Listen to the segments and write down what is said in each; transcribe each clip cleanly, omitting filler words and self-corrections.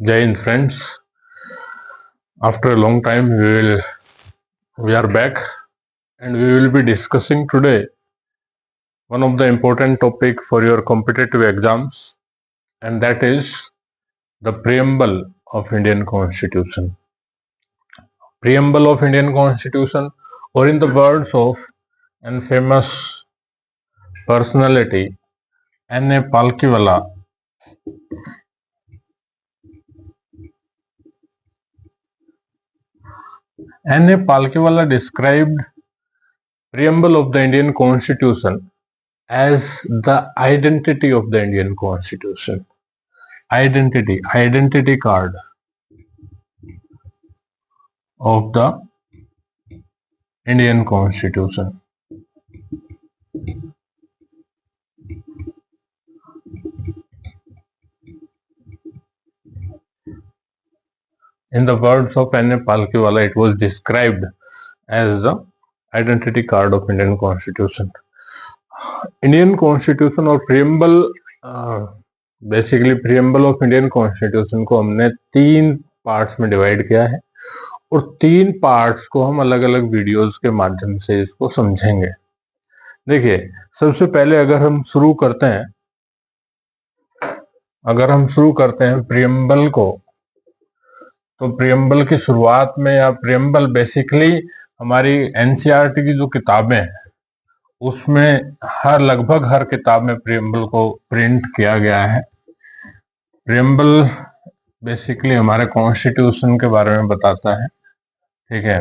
Jai Hind, friends. After a long time, we are back, and we will be discussing today one of the important topic for your competitive exams, and that is the preamble of Indian Constitution. Preamble of Indian Constitution, or in the words of an famous personality, N.A. Palkiwala. N.A. Palkiwala described preamble of the Indian Constitution as the identity of the Indian Constitution. Identity card of the Indian Constitution. In the words of N.A. Palkiwala, it was described as the identity card of Indian Constitution. Indian Constitution और preamble, basically preamble of Indian Constitution को हमने 3 parts में divide किया है और 3 parts को हम अलग अलग वीडियोस के माध्यम से इसको समझेंगे। देखिए, सबसे पहले अगर हम शुरू करते हैं प्रियम्बल को, तो प्रियम्बल की शुरुआत में, या प्रियम्बल बेसिकली हमारी एनसीईआरटी की जो किताबें हैं उसमें लगभग हर किताब में प्रियम्बल को प्रिंट किया गया है। प्रियम्बल बेसिकली हमारे कॉन्स्टिट्यूशन के बारे में बताता है, ठीक है,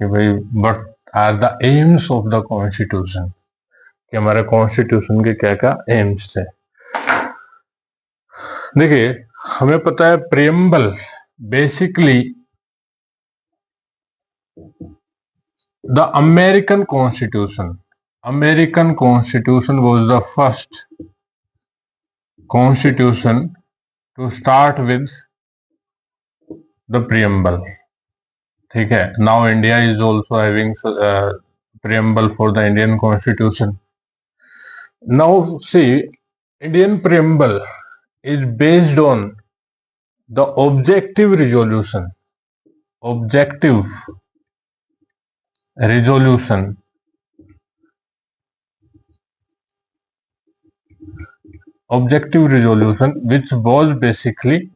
कि भाई what are the aims of the constitution, कि हमारे कॉन्स्टिट्यूशन के क्या क्या एम्स थे। देखिए, हमें पता है preamble basically the American constitution was the first constitution to start with the preamble. ठीक है, now India is also having preamble for the Indian Constitution. Now see, Indian preamble is based on the objective resolution which was basically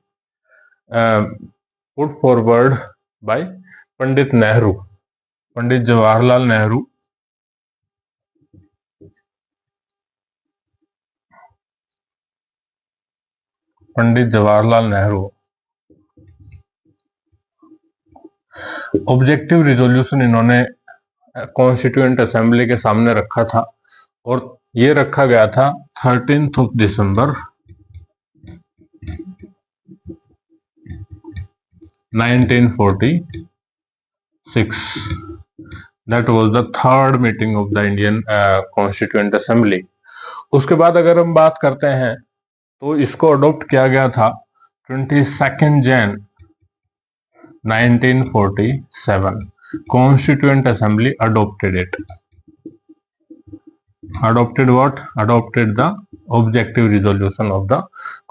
put forward by Pandit Jawaharlal Nehru. Objective resolution इन्होंने constituent assembly के सामने रखा था और ये रखा गया था 13 दिसंबर 1946. That was the third meeting of the Indian constituent assembly. उसके बाद अगर हम बात करते हैं तो इसको अडॉप्ट किया गया था 22 Jain 1947. Constituent Assembly adopted it. Adopted what? Adopted the objective resolution of the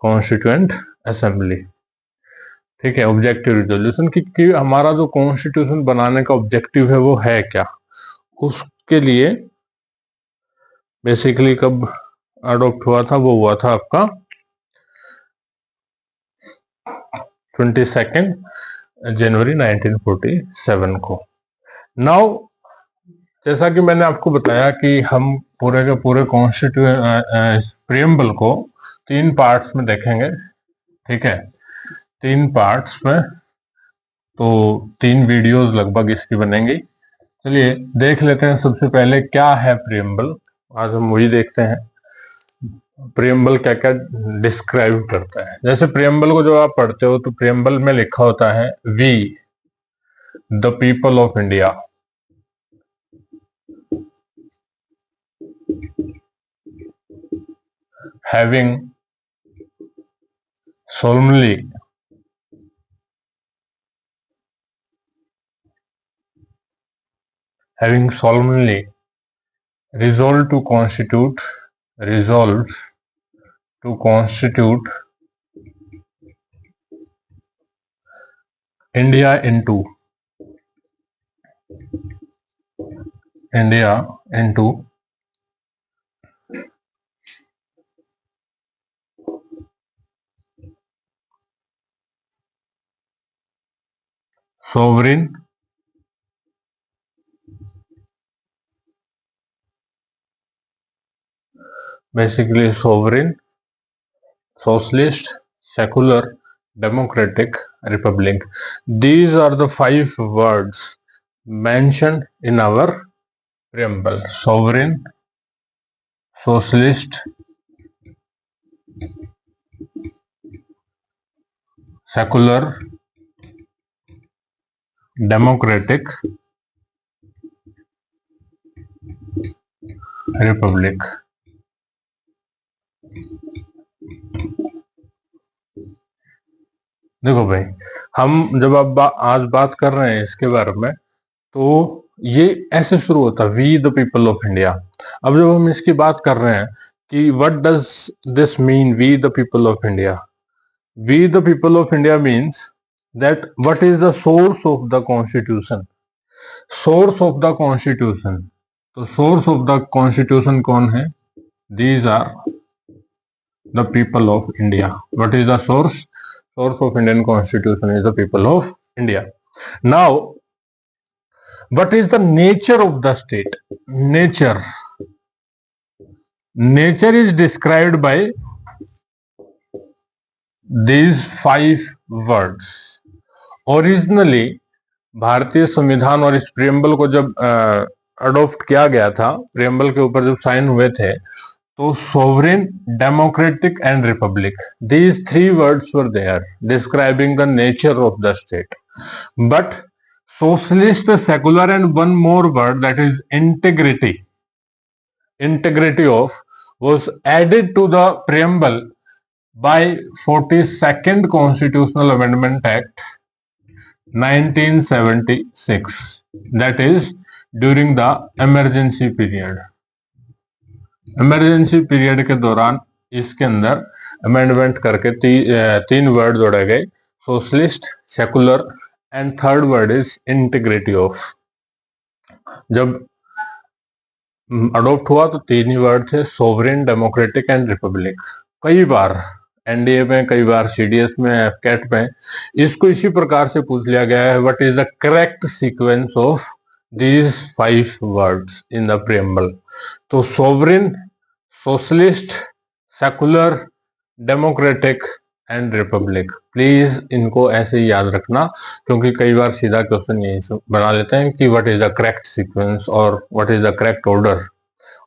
Constituent Assembly. ठीक है, ऑब्जेक्टिव रिजोल्यूशन कि हमारा जो कॉन्स्टिट्यूशन बनाने का ऑब्जेक्टिव है वो है क्या, उसके लिए बेसिकली कब अडॉप्ट हुआ था, वो हुआ था आपका 22 जनवरी 1947 को। नाउ जैसा कि मैंने आपको बताया कि हम पूरे के पूरे प्रियम्बल को 3 पार्ट्स में देखेंगे, ठीक है, 3 पार्ट्स में, तो 3 वीडियोस लगभग इसकी बनेंगी। चलिए देख लेते हैं सबसे पहले क्या है प्रियम्बल। आज हम वही देखते हैं प्रियम्बल क्या क्या डिस्क्राइब करता है। जैसे प्रियम्बल को जब आप पढ़ते हो तो प्रियम्बल में लिखा होता है we the people of India, having solemnly resolved to constitute India into sovereign socialist, secular, democratic, republic. These are the 5 words mentioned in our preamble. Sovereign, socialist, secular, democratic, republic. देखो भाई, हम जब अब आज बात कर रहे हैं इसके बारे में, तो ये ऐसे शुरू होता है, we the people of India. अब जब हम इसकी बात कर रहे हैं कि what does this mean, we the people of India? We the people of India means that what is the source of the constitution? Source of the constitution, तो सोर्स ऑफ द कॉन्स्टिट्यूशन कौन है? These are the people of India. What is the source? Source of Indian Constitution is the people of India. Now, what is the nature of the state? Nature is described by these 5 words. Originally, भारतीय संविधान और इस preamble को जब adopt किया गया था, preamble के ऊपर जब साइन हुए थे, तो sovereign, democratic and republic, these 3 words were there describing the nature of the state. But socialist, secular and one more word, that is integrity of, was added to the preamble by 42nd Constitutional Amendment Act 1976, that is during the emergency period. Emergency period के दौरान इसके अंदर amendment करके 3 word जोड़े गए, socialist, secular and third word is integrity of. जब adopt हुआ तो 3 ही वर्ड थे, सोवरेन, डेमोक्रेटिक एंड रिपब्लिक। कई बार एनडीए में, कई बार सीडीएस में, एफकेट में इसको इसी प्रकार से पूछ लिया गया है, what is the correct sequence of these 5 words in the preamble? तो sovereign, socialist, secular, democratic and republic, please इनको ऐसे ही याद रखना, क्योंकि कई बार सीधा क्वेश्चन यही बना लेते हैं कि what is the correct sequence और what is the correct order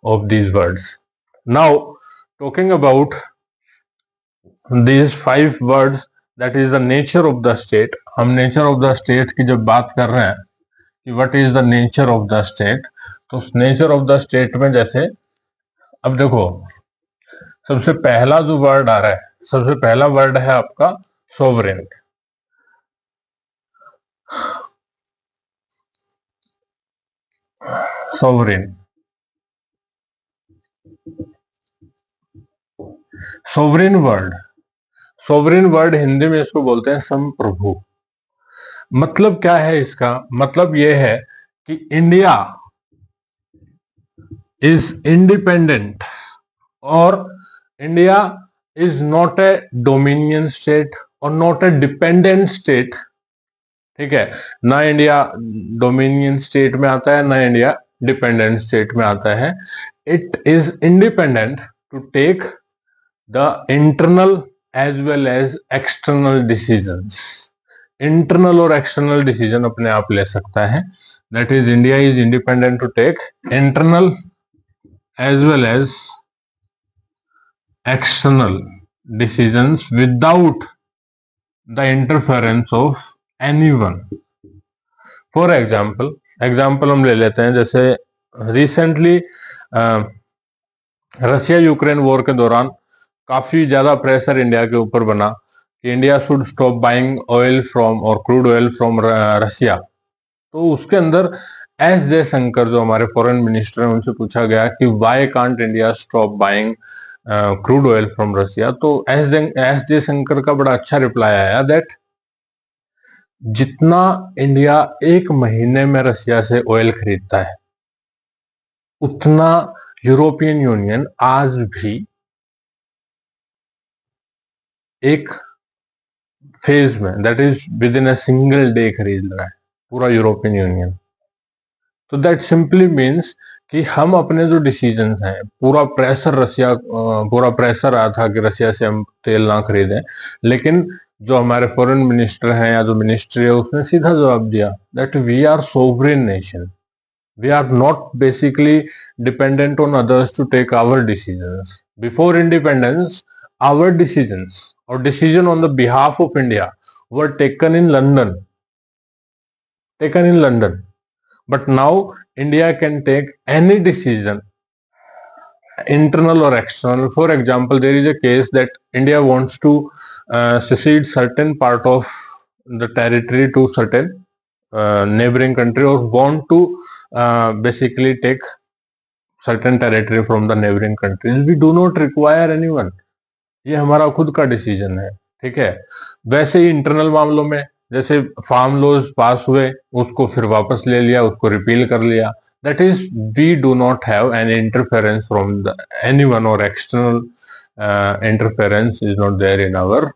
of these words. Now talking about these 5 words, that is the nature of the state. हम नेचर ऑफ द स्टेट की जब बात कर रहे हैं कि what is the nature of the state, तो nature of the state में जैसे अब देखो, सबसे पहला जो वर्ड आ रहा है, सबसे पहला वर्ड है आपका sovereign. Sovereign, sovereign word, sovereign word Hindi में इसको बोलते हैं संप्रभु। मतलब क्या है इसका? मतलब यह है कि इंडिया इज इंडिपेंडेंट और India is not A dominion state और नॉट ए डिपेंडेंट स्टेट। ठीक है, ना इंडिया डोमिनियन स्टेट में आता है, ना इंडिया डिपेंडेंट स्टेट में आता है। It is independent to take the internal as well as external decisions. Internal और एक्सटर्नल डिसीजन अपने आप ले सकता है। That is India is independent to take internal as well as external decisions without the interference of anyone. For example हम ले लेते हैं, जैसे रिसेंटली रशिया यूक्रेन वॉर के दौरान काफी ज्यादा प्रेशर इंडिया के ऊपर बना कि India should stop buying oil from और क्रूड ऑयल फ्रॉम रशिया। तो उसके अंदर एस जयशंकर जो हमारे फॉरेन मिनिस्टर हैं, उनसे पूछा गया कि why can't India stop buying crude oil from Russia. तो एस जयशंकर का बड़ा अच्छा रिप्लाई आया दैट जितना इंडिया एक महीने में रशिया से ऑयल खरीदता है, उतना यूरोपियन यूनियन आज भी एक फेज में, that is with in a single day, खरीद रहा है पूरा यूरोपियन यूनियन। तो दैट सिंपली मीन्स कि हम अपने जो डिसीजन हैं, पूरा प्रेशर आया था कि रशिया से हम तेल ना खरीदें, लेकिन जो हमारे फॉरेन मिनिस्टर हैं या जो मिनिस्ट्री है उसने सीधा जवाब दिया that we are sovereign nation, we are not basically dependent on others to take our decisions. Before independence, our decisions or decision on the behalf of India were taken in London. But now India can take any decision, internal or external. For example, there is a case that India wants to secede certain part of the territory to certain neighboring country, or want to basically take certain territory from the neighboring countries. We do not require anyone. ये हमारा खुद का decision है, ठीक है। वैसे ही internal मामलों में, जैसे फार्म लॉज पास हुए, उसको फिर वापस ले लिया, उसको रिपील कर लिया। That is we do not have any interference from the anyone, और external interference is not there in our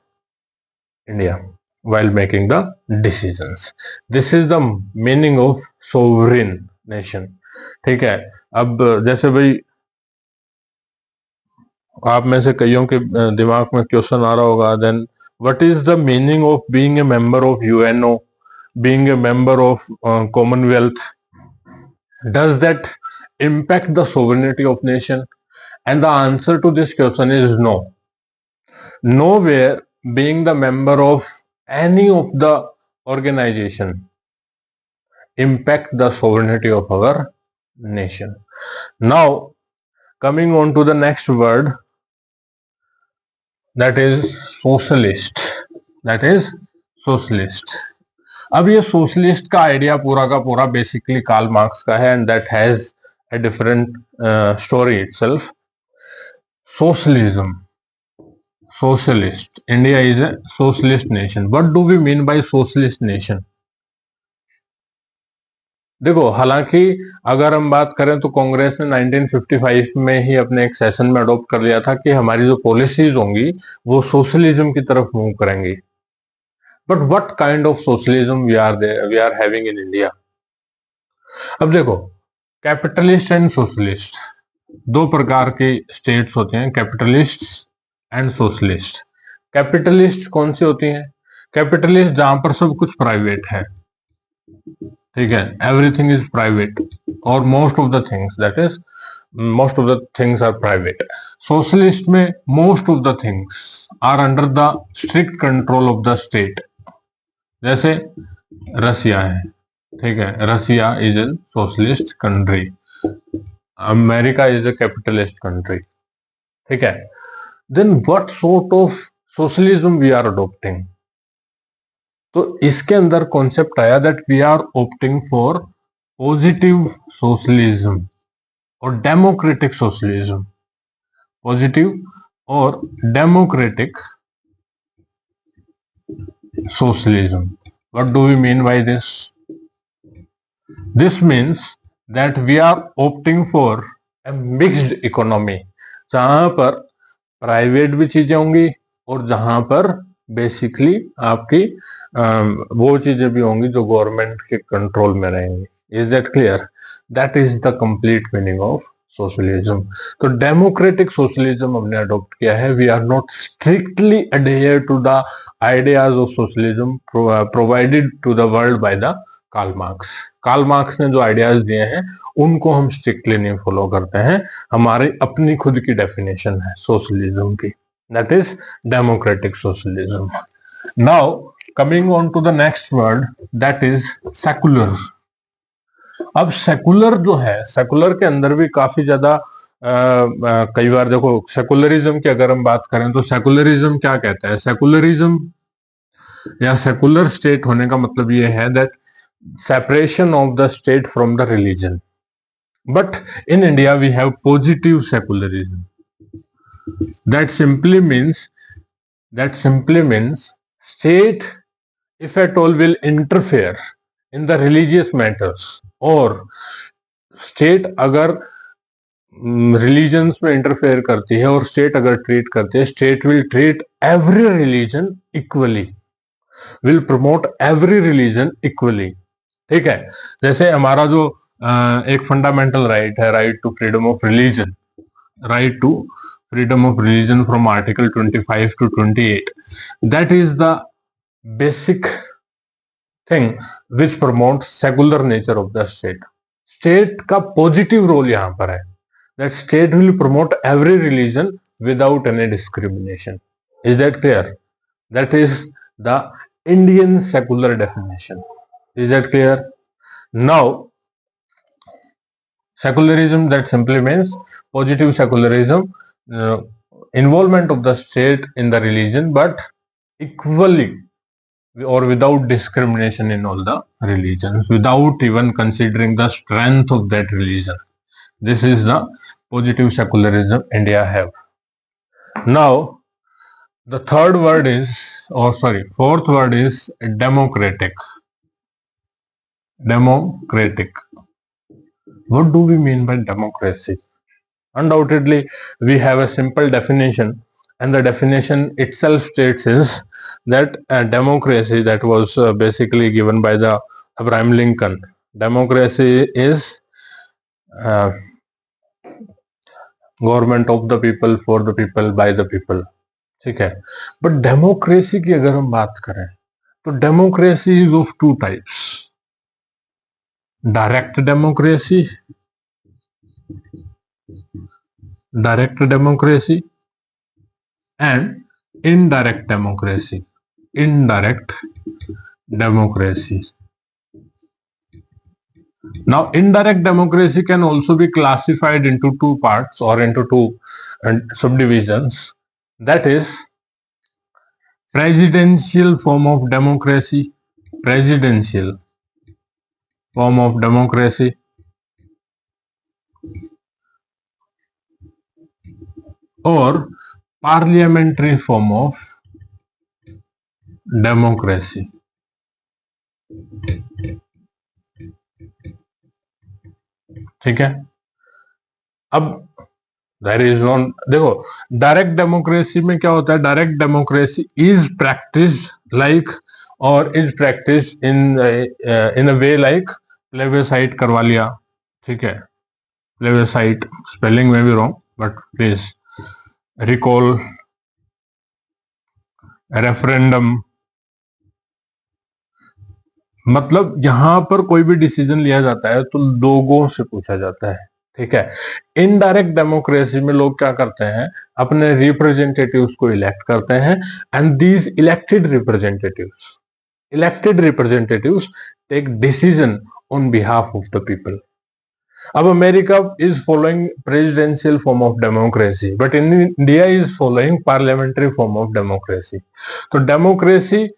India while making the decisions. This is the meaning of sovereign nation, ठीक है। अब जैसे भाई आप में से कईयों के दिमाग में क्वेश्चन आ रहा होगा, then what is the meaning of being a member of UNO, being a member of Commonwealth, does that impact the sovereignty of nation? And the answer to this question is no. Nowhere being the member of any of the organization impact the sovereignty of our nation. Now coming on to the next word, that is socialist. अब ये socialist का idea पूरा का पूरा basically Karl Marx का है, and that has a different story itself. Socialist. India is a socialist nation. What do we mean by socialist nation? देखो, हालांकि अगर हम बात करें तो कांग्रेस ने 1955 में ही अपने एक सेशन में अडॉप्ट कर लिया था कि हमारी जो पॉलिसीज होंगी वो सोशलिज्म की तरफ मूव करेंगी। But what kind of socialism we are having in India? अब देखो, कैपिटलिस्ट एंड सोशलिस्ट, दो प्रकार के स्टेट्स होते हैं, कैपिटलिस्ट एंड सोशलिस्ट। कैपिटलिस्ट कौन सी होती हैं? कैपिटलिस्ट जहां पर सब कुछ प्राइवेट है, ठीक है, एवरीथिंग इज प्राइवेट, और most of the things are private. Socialist में most of the things are under the strict control of the state, जैसे रसिया है, ठीक है, Russia is a socialist country, America is a capitalist country, ठीक है। Then what sort of socialism we are adopting? तो इसके अंदर concept आया that we are opting for positive socialism और डेमोक्रेटिक सोशलिज्म। पॉजिटिव और democratic socialism. What do we mean by this? This means that we are opting for a mixed economy, जहां पर private भी चीजें होंगी और जहां पर बेसिकली आपकी वो चीजें भी होंगी जो गवर्नमेंट के कंट्रोल में रहेंगी। Is that clear? That is the complete meaning of socialism. तो डेमोक्रेटिक सोशलिज्म हमने अडॉप्ट किया है। We are not strictly adhere to the ideas of socialism provided to the world by the Karl Marx. Karl Marx ने जो ideas दिए हैं उनको हम स्ट्रिक्टली नहीं फॉलो करते हैं, हमारी अपनी खुद की डेफिनेशन है सोशलिज्म की, that is democratic socialism. Now coming on to the next word, that is secular. अब सेकुलर जो है, सेकुलर के अंदर भी काफी ज्यादा कई बार देखो, सेकुलरिज्म की अगर हम बात करें तो सेकुलरिज्म क्या कहता है? सेकुलरिज्म या सेकुलर स्टेट होने का मतलब ये है that separation of the state from the religion. But in India we have positive secularism. That simply means state if at all, will interfere in the religious matters, और state अगर religions में interfere करती है और state अगर treat करती है, state will treat every religion equally, will promote every religion equally. ठीक है, जैसे हमारा जो एक फंडामेंटल राइट है, right to freedom of religion, right to freedom of religion from article 25 to 28, that is the basic thing which promotes secular nature of the state. State का positive role यहाँ पर है, that state will promote every religion without any discrimination. Is that clear? That is the Indian secular definition. Is that clear? Now, secularism, that simply means positive secularism, involvement of the state in the religion, but equally or without discrimination in all the religions, without even considering the strength of that religion. This is the positive secularism India have. Now, the third word is, fourth word is democratic. Democratic. What do we mean by democracy? Undoubtedly, we have a simple definition, and the definition itself states is that democracy, that was basically given by the Abraham Lincoln. Democracy is government of the people, for the people, by the people. ठीक है, but democracy की अगर हम बात करें तो democracy is of two types, direct democracy, direct democracy and indirect democracy, indirect democracy. Now, indirect democracy can also be classified into two parts or into two subdivisions. That is presidential form of democracy, presidential form of democracy, or parliamentary form of democracy. ठीक है, अब there is one, देखो direct democracy में क्या होता है, direct democracy is practice like or is practice in a way like plebiscite करवा लिया। ठीक है, प्लेबेसाइट स्पेलिंग में भी wrong, but please recall, referendum, मतलब यहां पर कोई भी डिसीजन लिया जाता है तो लोगों से पूछा जाता है। ठीक है, इनडायरेक्ट डेमोक्रेसी में लोग क्या करते हैं, अपने रिप्रेजेंटेटिव्स को इलेक्ट करते हैं, and these elected representatives take decision on behalf of the people. अब America is following presidential form of democracy, but in India is following parliamentary form of democracy. तो democracy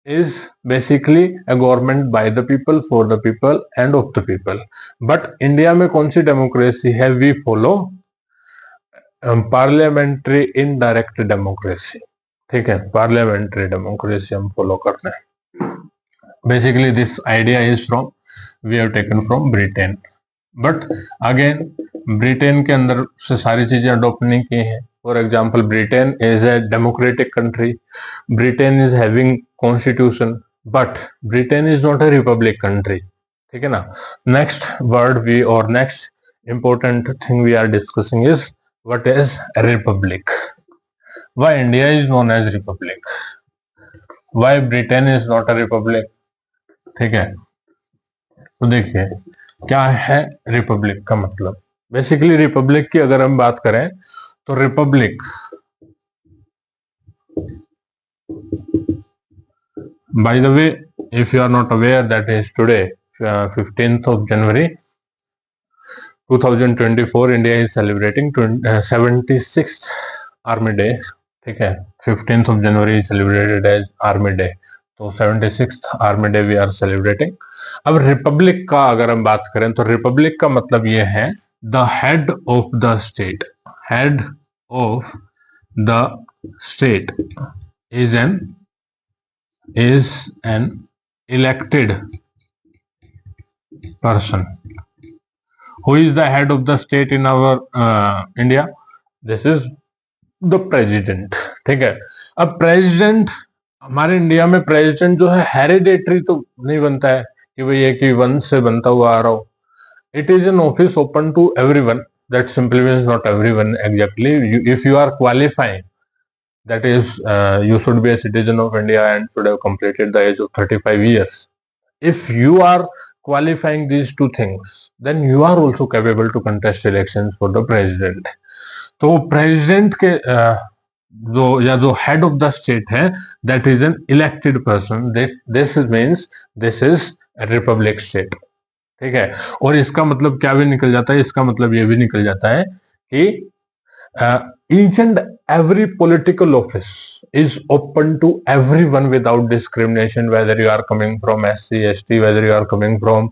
is basically a government by the people, for the people and of the people. But India में कौन सी democracy है, we follow parliamentary indirect democracy। ठीक है, parliamentary democracy हम follow करते हैं। Basically this idea is from, we have taken from Britain, but again Britain के अंदर से सारी चीजें अडॉप्ट नहीं की हैं। For example, Britain is a democratic country, Britain is having constitution, but Britain is not a republic country. ठीक है ना। नेक्स्ट वर्ड वी और next important thing we are discussing is what is republic, why India is known as republic, why Britain is not a republic. ठीक है, तो देखिए क्या है रिपब्लिक का मतलब। बेसिकली रिपब्लिक की अगर हम बात करें तो republic by the way, if you are not aware, that is today 15th of January 2024 India is celebrating 76th army day. ठीक है, 15th of January celebrated as army day, तो 76th army day we are celebrating. अब republic का अगर हम बात करें तो रिपब्लिक का मतलब ये है the head of the state, head of the state is an is an elected person. Who is the head of the state in our India? This is the president. ठीक है. अब प्रेसिडेंट, हमारे India में president जो है hereditary तो नहीं बनता है कि भाई एक ही वंश से बनता हुआ आ रहा हो. It is an office open to everyone. That simply means not everyone exactly. If you are qualifying, that is, you should be a citizen of India and should have completed the age of 35 years. If you are qualifying these two things, then you are also capable to contest elections for the president. तो president के जो head of the state है, that is an elected person. This means this is Republic state. ठीक है. और इसका मतलब क्या भी निकल जाता है? इसका मतलब ये भी निकल जाता है कि each and every political office is open to everyone without discrimination, whether you are coming from SC, ST, whether you are coming from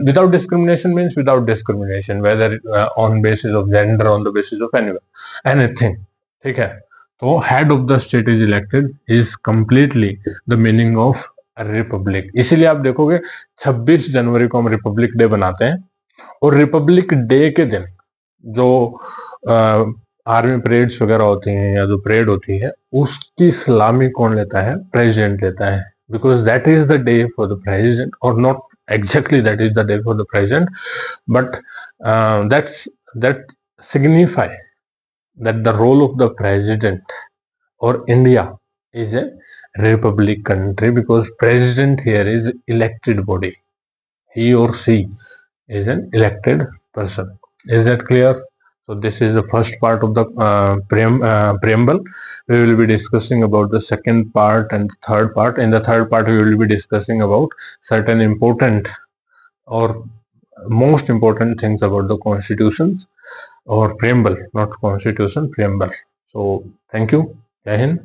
without discrimination means without discrimination, whether on basis of gender, on the basis of anything. ठीक है. तो head of the state is elected is completely the meaning of Republic. इसीलिए आप देखोगे 26 जनवरी को हम Republic day बनाते हैं, और रिपब्लिक डे के दिन जो आर्मी परेड्स वगैरह होती हैं या जो परेड होती है, उसकी सलामी कौन लेता है? प्रेसिडेंट लेता है. Because that is the day for the president, और not exactly that is the day for the president, but that signify that the role of the president or India is a republic country, because president here is elected body. He or she is an elected person. Is that clear? So this is the first part of the preamble. We will be discussing about the second part and the third part. In the third part, we will be discussing about certain important or most important things about the constitutions or preamble, not constitution, preamble. So thank you. Jai Hind.